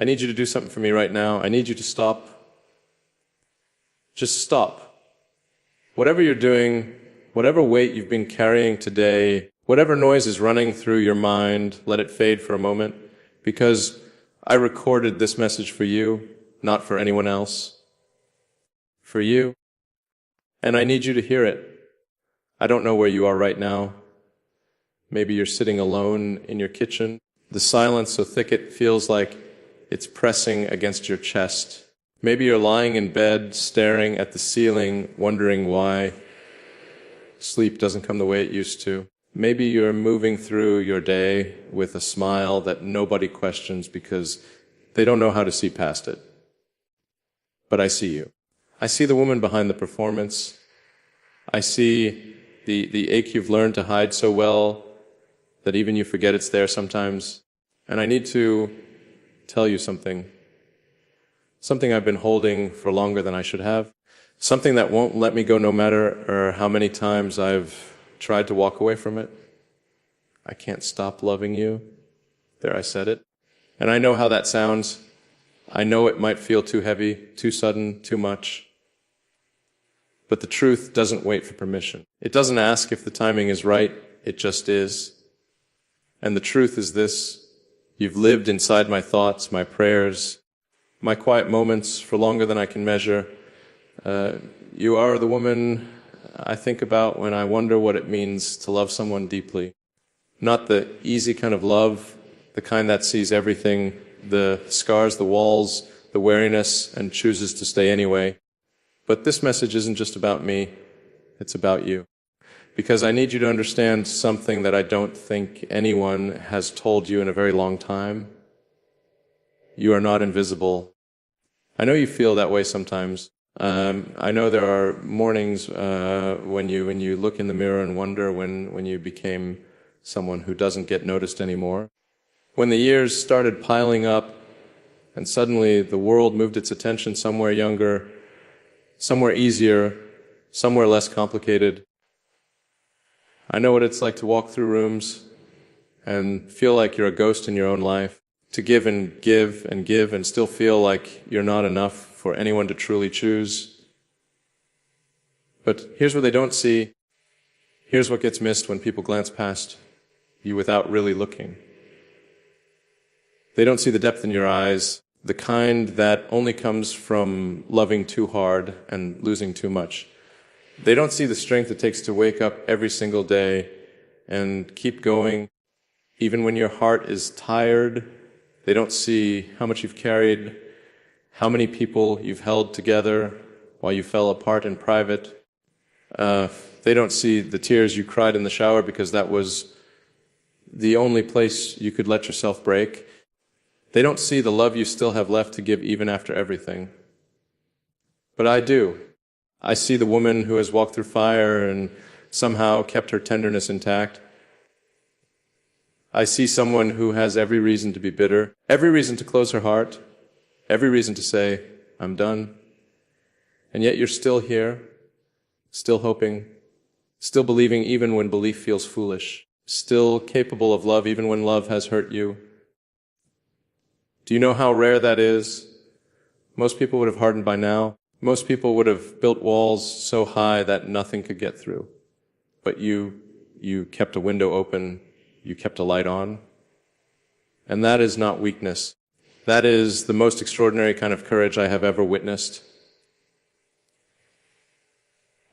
I need you to do something for me right now. I need you to stop. Just stop. Whatever you're doing, whatever weight you've been carrying today, whatever noise is running through your mind, let it fade for a moment, because I recorded this message for you, not for anyone else. For you. And I need you to hear it. I don't know where you are right now. Maybe you're sitting alone in your kitchen. The silence so thick it feels like it's pressing against your chest. Maybe you're lying in bed, staring at the ceiling, wondering why sleep doesn't come the way it used to. Maybe you're moving through your day with a smile that nobody questions because they don't know how to see past it. But I see you. I see the woman behind the performance. I see the ache you've learned to hide so well that even you forget it's there sometimes. And I need to tell you something. Something I've been holding for longer than I should have. Something that won't let me go no matter how many times I've tried to walk away from it. I can't stop loving you. There, I said it. And I know how that sounds. I know it might feel too heavy, too sudden, too much. But the truth doesn't wait for permission. It doesn't ask if the timing is right. It just is. And the truth is this: you've lived inside my thoughts, my prayers, my quiet moments for longer than I can measure. You are the woman I think about when I wonder what it means to love someone deeply. Not the easy kind of love, the kind that sees everything, the scars, the walls, the wariness, and chooses to stay anyway. But this message isn't just about me, it's about you. Because I need you to understand something that I don't think anyone has told you in a very long time. You are not invisible. I know you feel that way sometimes. I know there are mornings when you look in the mirror and wonder when you became someone who doesn't get noticed anymore. When the years started piling up and suddenly the world moved its attention somewhere younger, somewhere easier, somewhere less complicated. I know what it's like to walk through rooms and feel like you're a ghost in your own life, to give and give and give and still feel like you're not enough for anyone to truly choose. But here's what they don't see. Here's what gets missed when people glance past you without really looking. They don't see the depth in your eyes, the kind that only comes from loving too hard and losing too much. They don't see the strength it takes to wake up every single day and keep going, even when your heart is tired. They don't see how much you've carried, how many people you've held together while you fell apart in private. They don't see the tears you cried in the shower because that was the only place you could let yourself break. They don't see the love you still have left to give even after everything. But I do. I see the woman who has walked through fire and somehow kept her tenderness intact. I see someone who has every reason to be bitter, every reason to close her heart, every reason to say, I'm done. And yet you're still here, still hoping, still believing even when belief feels foolish, still capable of love even when love has hurt you. Do you know how rare that is? Most people would have hardened by now. Most people would have built walls so high that nothing could get through. But you kept a window open, you kept a light on. And that is not weakness. That is the most extraordinary kind of courage I have ever witnessed.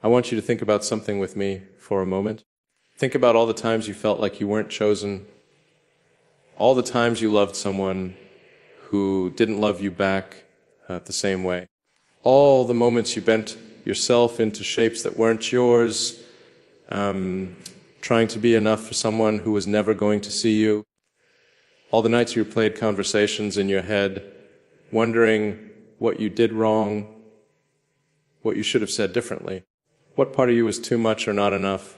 I want you to think about something with me for a moment. Think about all the times you felt like you weren't chosen. All the times you loved someone who didn't love you back the same way. All the moments you bent yourself into shapes that weren't yours, trying to be enough for someone who was never going to see you. All the nights you played conversations in your head, wondering what you did wrong, what you should have said differently. What part of you was too much or not enough?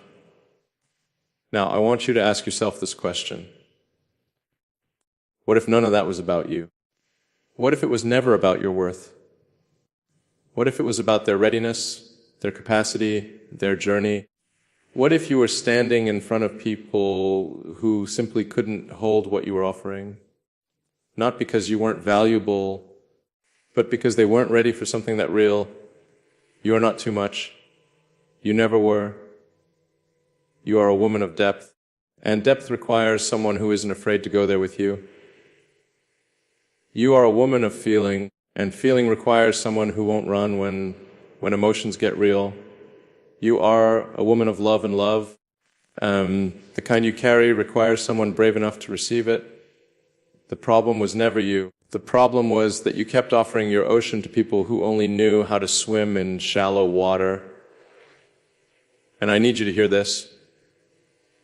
Now, I want you to ask yourself this question. What if none of that was about you? What if it was never about your worth? What if it was about their readiness, their capacity, their journey? What if you were standing in front of people who simply couldn't hold what you were offering? not because you weren't valuable, but because they weren't ready for something that real. You are not too much. You never were. You are a woman of depth, and depth requires someone who isn't afraid to go there with you. You are a woman of feeling, and feeling requires someone who won't run when emotions get real. You are a woman of love and love. The kind you carry requires someone brave enough to receive it. The problem was never you. The problem was that you kept offering your ocean to people who only knew how to swim in shallow water. And I need you to hear this.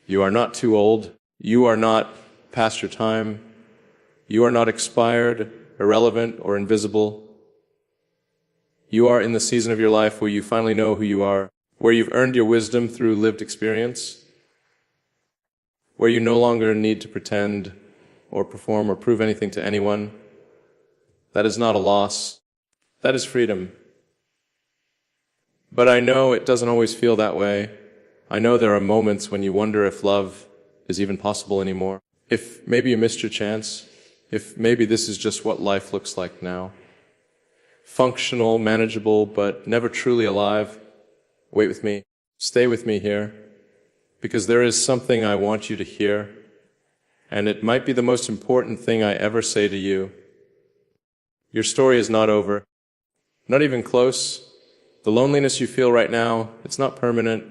You are not too old. You are not past your time. You are not expired, irrelevant, or invisible. You are in the season of your life where you finally know who you are, where you've earned your wisdom through lived experience, where you no longer need to pretend or perform or prove anything to anyone. That is not a loss. That is freedom. But I know it doesn't always feel that way. I know there are moments when you wonder if love is even possible anymore. If maybe you missed your chance. If maybe this is just what life looks like now. Functional, manageable, but never truly alive. Wait with me. Stay with me here. Because there is something I want you to hear. And it might be the most important thing I ever say to you. Your story is not over. Not even close. The loneliness you feel right now, it's not permanent.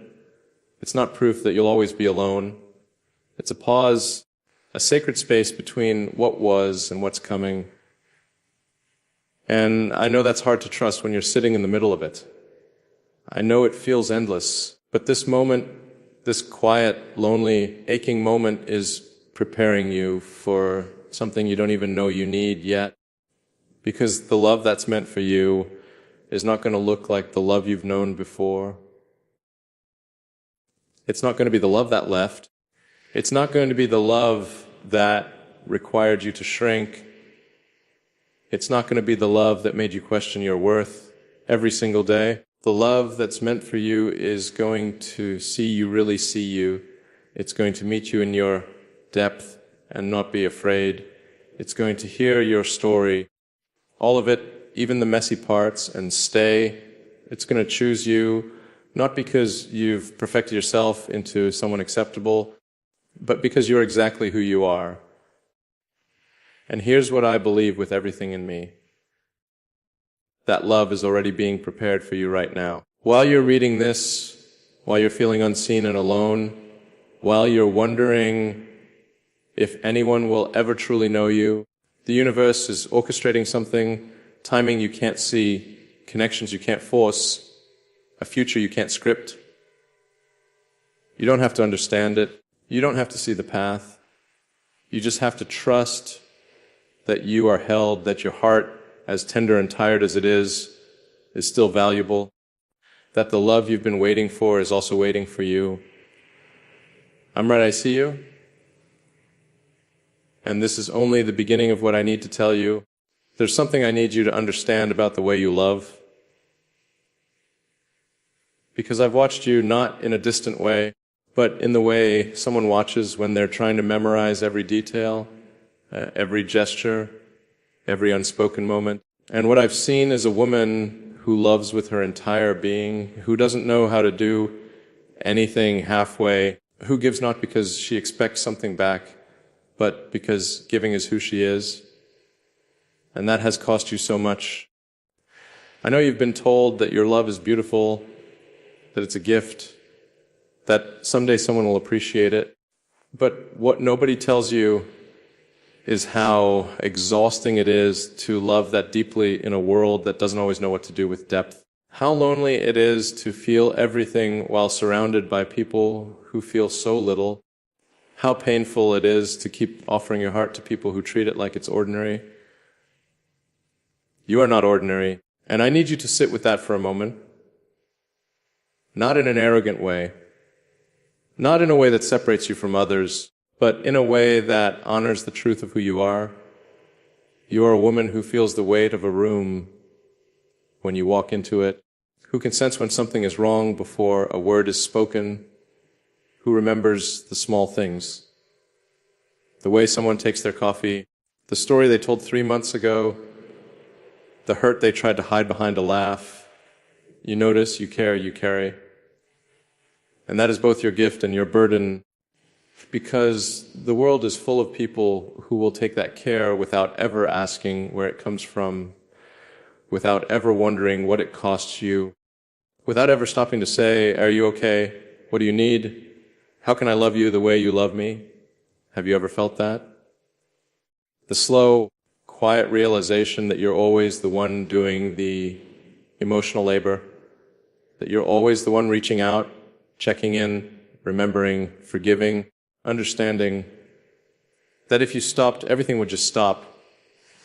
It's not proof that you'll always be alone. It's a pause, a sacred space between what was and what's coming. And I know that's hard to trust when you're sitting in the middle of it. I know it feels endless, but this moment, this quiet, lonely, aching moment is preparing you for something you don't even know you need yet. Because the love that's meant for you is not going to look like the love you've known before. It's not going to be the love that left. It's not going to be the love that required you to shrink. It's not going to be the love that made you question your worth every single day. The love that's meant for you is going to see you really see you. It's going to meet you in your depth and not be afraid. It's going to hear your story, all of it, even the messy parts, and stay. It's going to choose you, not because you've perfected yourself into someone acceptable, but because you're exactly who you are. And here's what I believe with everything in me. That love is already being prepared for you right now. While you're reading this, while you're feeling unseen and alone, while you're wondering if anyone will ever truly know you, the universe is orchestrating something, timing you can't see, connections you can't force, a future you can't script. You don't have to understand it. You don't have to see the path. You just have to trust that you are held, that your heart, as tender and tired as it is still valuable, that the love you've been waiting for is also waiting for you. I'm right, I see you. And this is only the beginning of what I need to tell you. There's something I need you to understand about the way you love. Because I've watched you not in a distant way, but in the way someone watches when they're trying to memorize every detail, every gesture, every unspoken moment. And what I've seen is a woman who loves with her entire being, who doesn't know how to do anything halfway, who gives not because she expects something back, but because giving is who she is. And that has cost you so much. I know you've been told that your love is beautiful, that it's a gift, that someday someone will appreciate it. But what nobody tells you is how exhausting it is to love that deeply in a world that doesn't always know what to do with depth. How lonely it is to feel everything while surrounded by people who feel so little. How painful it is to keep offering your heart to people who treat it like it's ordinary. You are not ordinary, and I need you to sit with that for a moment. Not in an arrogant way, not in a way that separates you from others, but in a way that honors the truth of who you are. You are a woman who feels the weight of a room when you walk into it, who can sense when something is wrong before a word is spoken, who remembers the small things. The way someone takes their coffee, The story they told 3 months ago, the hurt they tried to hide behind a laugh. You notice, you care, you carry. And that is both your gift and your burden, because the world is full of people who will take that care without ever asking where it comes from, without ever wondering what it costs you, without ever stopping to say, are you okay? What do you need? How can I love you the way you love me? Have you ever felt that? The slow, quiet realization that you're always the one doing the emotional labor, that you're always the one reaching out, checking in, remembering, forgiving, understanding, that if you stopped, everything would just stop.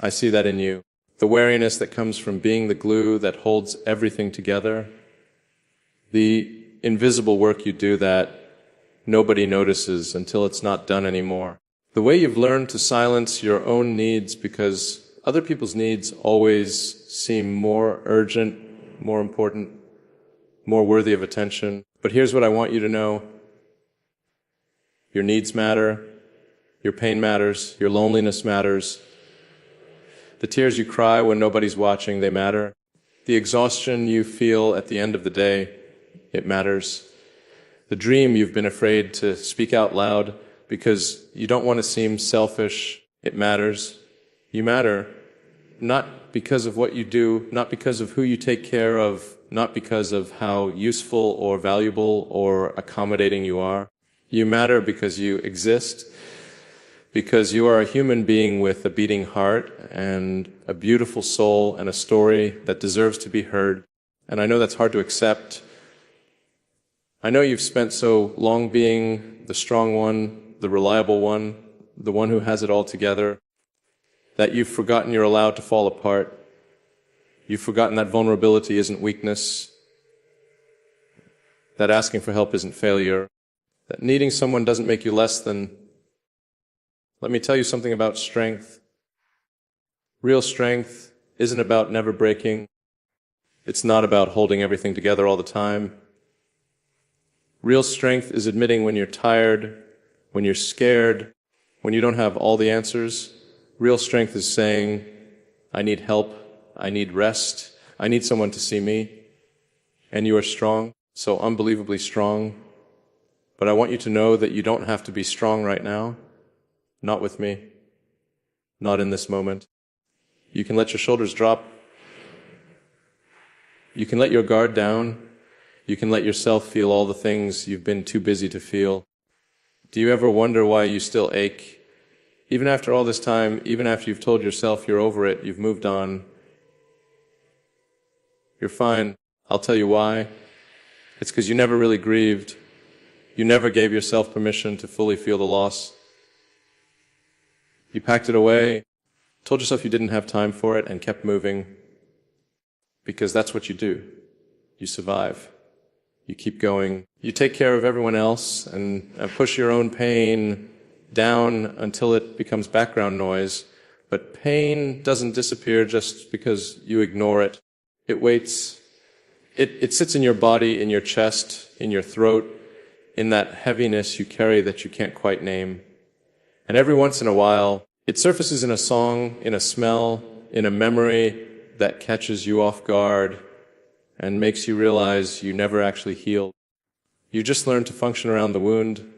I see that in you. The wariness that comes from being the glue that holds everything together, the invisible work you do that nobody notices until it's not done anymore. The way you've learned to silence your own needs because other people's needs always seem more urgent, more important, more worthy of attention. But here's what I want you to know. Your needs matter. Your pain matters. Your loneliness matters. The tears you cry when nobody's watching, they matter. The exhaustion you feel at the end of the day, it matters. The dream you've been afraid to speak out loud because you don't want to seem selfish, it matters. You matter, not because of what you do, not because of who you take care of, not because of how useful or valuable or accommodating you are. You matter because you exist, because you are a human being with a beating heart and a beautiful soul and a story that deserves to be heard. And I know that's hard to accept. I know you've spent so long being the strong one, the reliable one, the one who has it all together, that you've forgotten you're allowed to fall apart. You've forgotten that vulnerability isn't weakness, that asking for help isn't failure, that needing someone doesn't make you less than. Let me tell you something about strength. Real strength isn't about never breaking. It's not about holding everything together all the time. Real strength is admitting when you're tired, when you're scared, when you don't have all the answers. Real strength is saying, I need help, I need rest, I need someone to see me. And you are strong, so unbelievably strong. But I want you to know that you don't have to be strong right now. Not with me. Not in this moment. You can let your shoulders drop. You can let your guard down. You can let yourself feel all the things you've been too busy to feel. Do you ever wonder why you still ache? Even after all this time, even after you've told yourself you're over it, you've moved on. You're fine. I'll tell you why. It's because you never really grieved. You never gave yourself permission to fully feel the loss. You packed it away, told yourself you didn't have time for it, and kept moving. Because that's what you do. You survive. You keep going. You take care of everyone else and push your own pain down until it becomes background noise. But pain doesn't disappear just because you ignore it. It waits. It sits in your body, in your chest, in your throat, in that heaviness you carry that you can't quite name. And every once in a while, it surfaces in a song, in a smell, in a memory that catches you off guard and makes you realize you never actually healed. You just learned to function around the wound.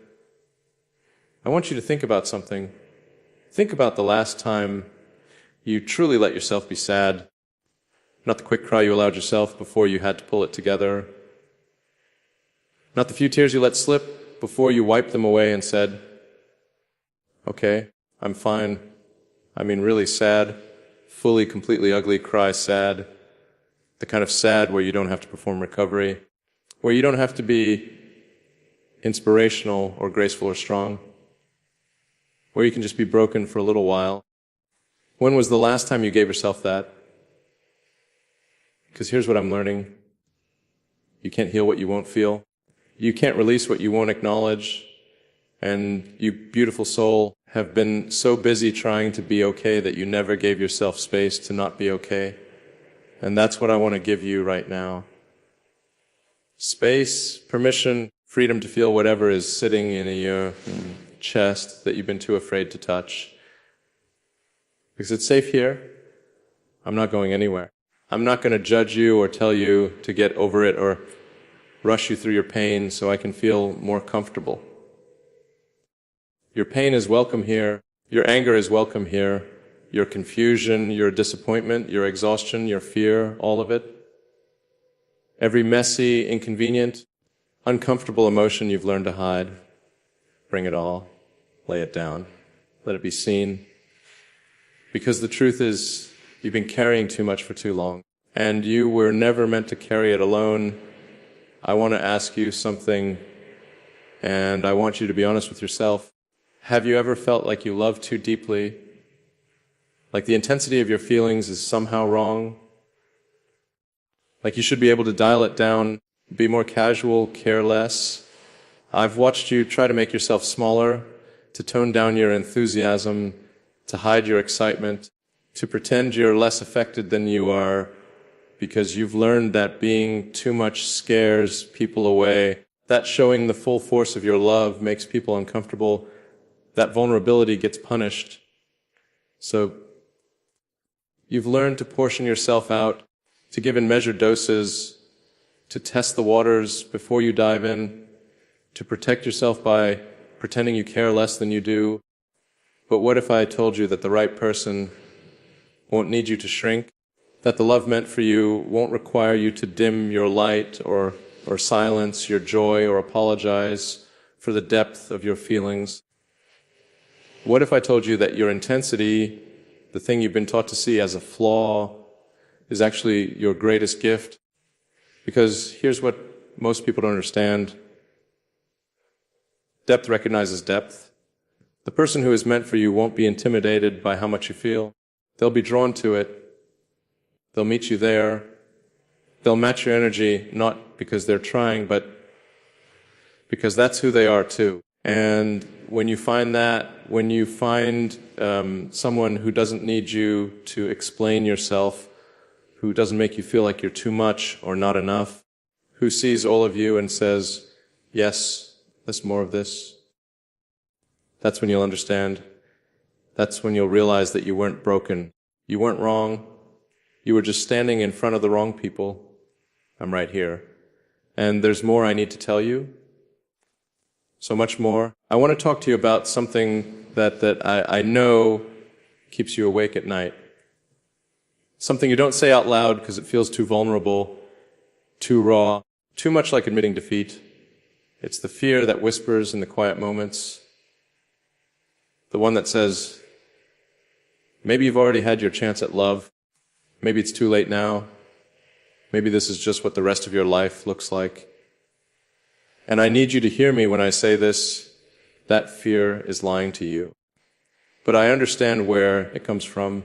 I want you to think about something. Think about the last time you truly let yourself be sad. Not the quick cry you allowed yourself before you had to pull it together. Not the few tears you let slip before you wiped them away and said, okay, I'm fine. I mean really sad, fully, completely ugly cry sad. The kind of sad where you don't have to perform recovery, where you don't have to be inspirational or graceful or strong, where you can just be broken for a little while. When was the last time you gave yourself that? Because here's what I'm learning. You can't heal what you won't feel. You can't release what you won't acknowledge. And you, beautiful soul, have been so busy trying to be okay that you never gave yourself space to not be okay. And that's what I want to give you right now. Space, permission, freedom to feel whatever is sitting in your chest that you've been too afraid to touch. Because it's safe here. I'm not going anywhere. I'm not going to judge you or tell you to get over it or rush you through your pain so I can feel more comfortable. Your pain is welcome here. Your anger is welcome here. Your confusion, your disappointment, your exhaustion, your fear, all of it. Every messy, inconvenient, uncomfortable emotion you've learned to hide. Bring it all. Lay it down. Let it be seen. Because the truth is, you've been carrying too much for too long. And you were never meant to carry it alone. I want to ask you something, and I want you to be honest with yourself. Have you ever felt like you love too deeply? Like the intensity of your feelings is somehow wrong? Like you should be able to dial it down, be more casual, care less? I've watched you try to make yourself smaller, to tone down your enthusiasm, to hide your excitement, to pretend you're less affected than you are, because you've learned that being too much scares people away, that showing the full force of your love makes people uncomfortable, that vulnerability gets punished. So you've learned to portion yourself out, to give in measured doses, to test the waters before you dive in, to protect yourself by pretending you care less than you do. But what if I told you that the right person won't need you to shrink, that the love meant for you won't require you to dim your light or silence your joy or apologize for the depth of your feelings? What if I told you that your intensity, the thing you've been taught to see as a flaw, is actually your greatest gift? Because here's what most people don't understand. Depth recognizes depth. The person who is meant for you won't be intimidated by how much you feel. They'll be drawn to it. They'll meet you there. They'll match your energy, not because they're trying, but because that's who they are too. And when you find that, when you find someone who doesn't need you to explain yourself, who doesn't make you feel like you're too much or not enough, who sees all of you and says, yes, there's more of this, that's when you'll understand. That's when you'll realize that you weren't broken. You weren't wrong. You were just standing in front of the wrong people. I'm right here. And there's more I need to tell you. So much more. I want to talk to you about something that I know keeps you awake at night. Something you don't say out loud because it feels too vulnerable, too raw, too much like admitting defeat. It's the fear that whispers in the quiet moments. The one that says, maybe you've already had your chance at love. Maybe it's too late now. Maybe this is just what the rest of your life looks like. And I need you to hear me when I say this. That fear is lying to you. But I understand where it comes from.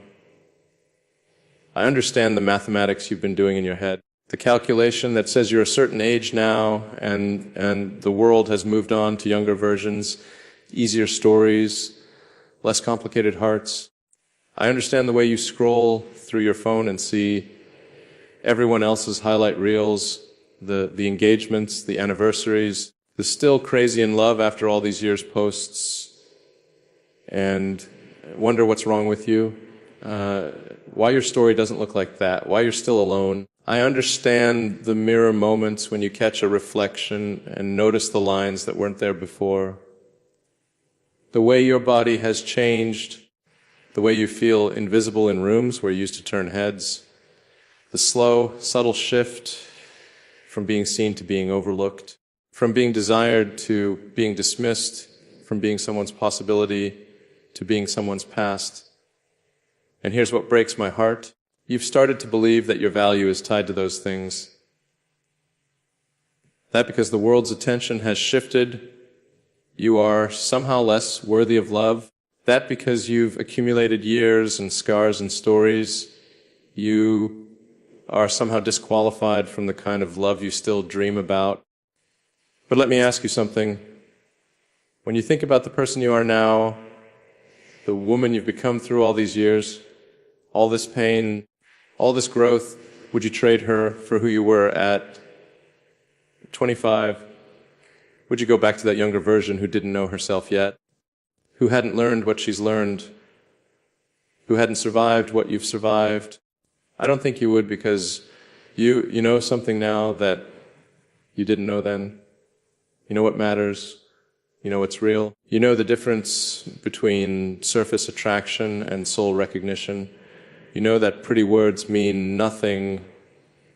I understand the mathematics you've been doing in your head. The calculation that says you're a certain age now and the world has moved on to younger versions, easier stories, less complicated hearts. I understand the way you scroll through your phone and see everyone else's highlight reels, the engagements, the anniversaries, the still crazy in love after all these years posts, and wonder what's wrong with you, why your story doesn't look like that, why you're still alone. I understand the mirror moments when you catch a reflection and notice the lines that weren't there before. The way your body has changed, the way you feel invisible in rooms where you used to turn heads, the slow, subtle shift from being seen to being overlooked, from being desired to being dismissed, from being someone's possibility to being someone's past. And here's what breaks my heart. You've started to believe that your value is tied to those things. That because the world's attention has shifted, you are somehow less worthy of love. That because you've accumulated years and scars and stories, you are somehow disqualified from the kind of love you still dream about. But let me ask you something. When you think about the person you are now, the woman you've become through all these years, all this pain, all this growth, would you trade her for who you were at 25? Would you go back to that younger version who didn't know herself yet, who hadn't learned what she's learned, who hadn't survived what you've survived. I don't think you would, because you know something now that you didn't know then. You know what matters. You know what's real. You know the difference between surface attraction and soul recognition. You know that pretty words mean nothing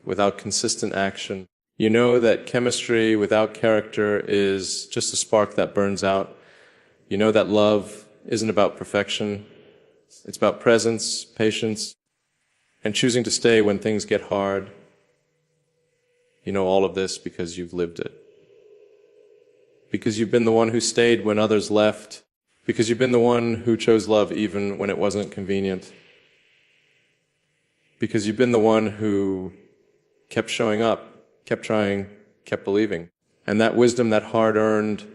without consistent action. You know that chemistry without character is just a spark that burns out. You know that love isn't about perfection. It's about presence, patience, and choosing to stay when things get hard. You know all of this because you've lived it. Because you've been the one who stayed when others left. Because you've been the one who chose love even when it wasn't convenient. Because you've been the one who kept showing up, kept trying, kept believing. And that wisdom, that hard-earned,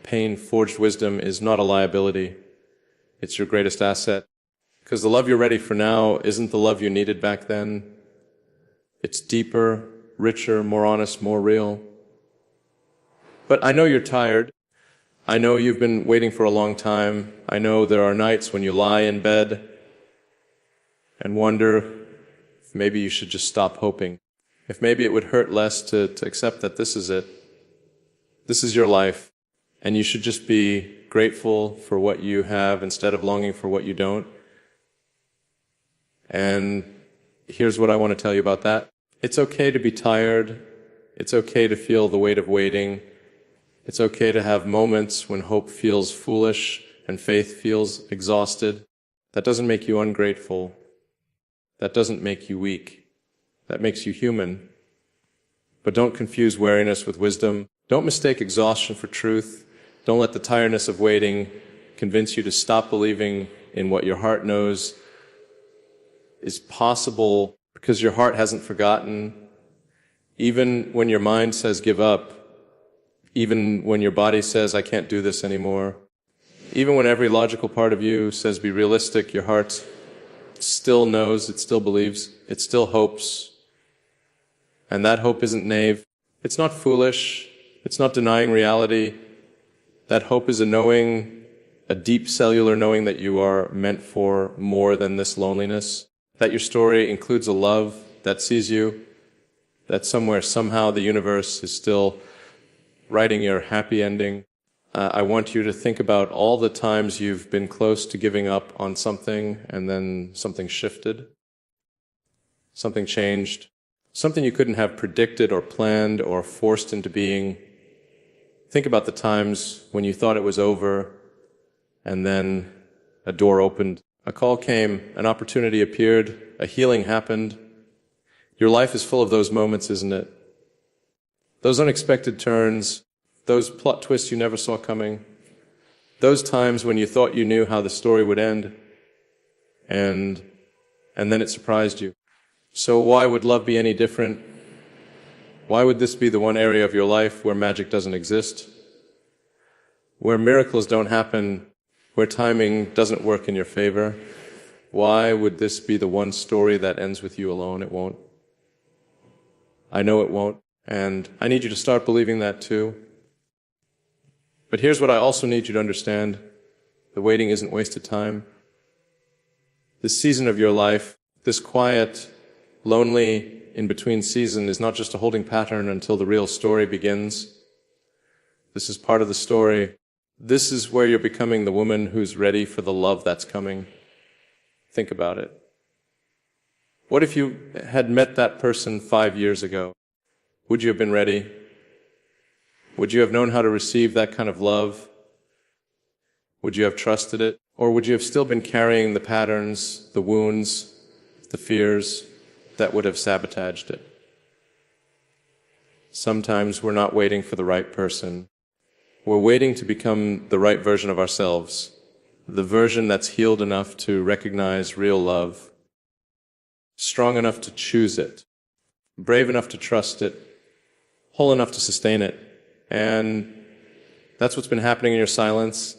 pain-forged wisdom, is not a liability. It's your greatest asset. Because the love you're ready for now isn't the love you needed back then. It's deeper, richer, more honest, more real. But I know you're tired. I know you've been waiting for a long time. I know there are nights when you lie in bed and wonder if maybe you should just stop hoping. If maybe it would hurt less to accept that this is it. This is your life. And you should just be grateful for what you have instead of longing for what you don't. And here's what I want to tell you about that. It's okay to be tired. It's okay to feel the weight of waiting. It's okay to have moments when hope feels foolish and faith feels exhausted. That doesn't make you ungrateful. That doesn't make you weak. That makes you human. But don't confuse wariness with wisdom. Don't mistake exhaustion for truth. Don't let the tiredness of waiting convince you to stop believing in what your heart knows is possible, because your heart hasn't forgotten. Even when your mind says give up, even when your body says I can't do this anymore, even when every logical part of you says be realistic, your heart still knows, it still believes, it still hopes. And that hope isn't naive. It's not foolish. It's not denying reality. That hope is a knowing, a deep cellular knowing that you are meant for more than this loneliness, that your story includes a love that sees you, that somewhere, somehow, the universe is still writing your happy ending. I want you to think about all the times you've been close to giving up on something and then something shifted, something changed, something you couldn't have predicted or planned or forced into being. Think about the times when you thought it was over and then a door opened, a call came, an opportunity appeared, a healing happened. Your life is full of those moments, isn't it? Those unexpected turns, those plot twists you never saw coming, those times when you thought you knew how the story would end, and then it surprised you. So why would love be any different? Why would this be the one area of your life where magic doesn't exist? Where miracles don't happen, where timing doesn't work in your favor? Why would this be the one story that ends with you alone? It won't. I know it won't. And I need you to start believing that too. But here's what I also need you to understand. The waiting isn't wasted time. This season of your life, this quiet, lonely, in-between season is not just a holding pattern until the real story begins. This is part of the story. This is where you're becoming the woman who's ready for the love that's coming. Think about it. What if you had met that person 5 years ago? Would you have been ready? Would you have known how to receive that kind of love? Would you have trusted it? Or would you have still been carrying the patterns, the wounds, the fears that would have sabotaged it? Sometimes we're not waiting for the right person. We're waiting to become the right version of ourselves, the version that's healed enough to recognize real love, strong enough to choose it, brave enough to trust it, whole enough to sustain it. And that's what's been happening in your silence.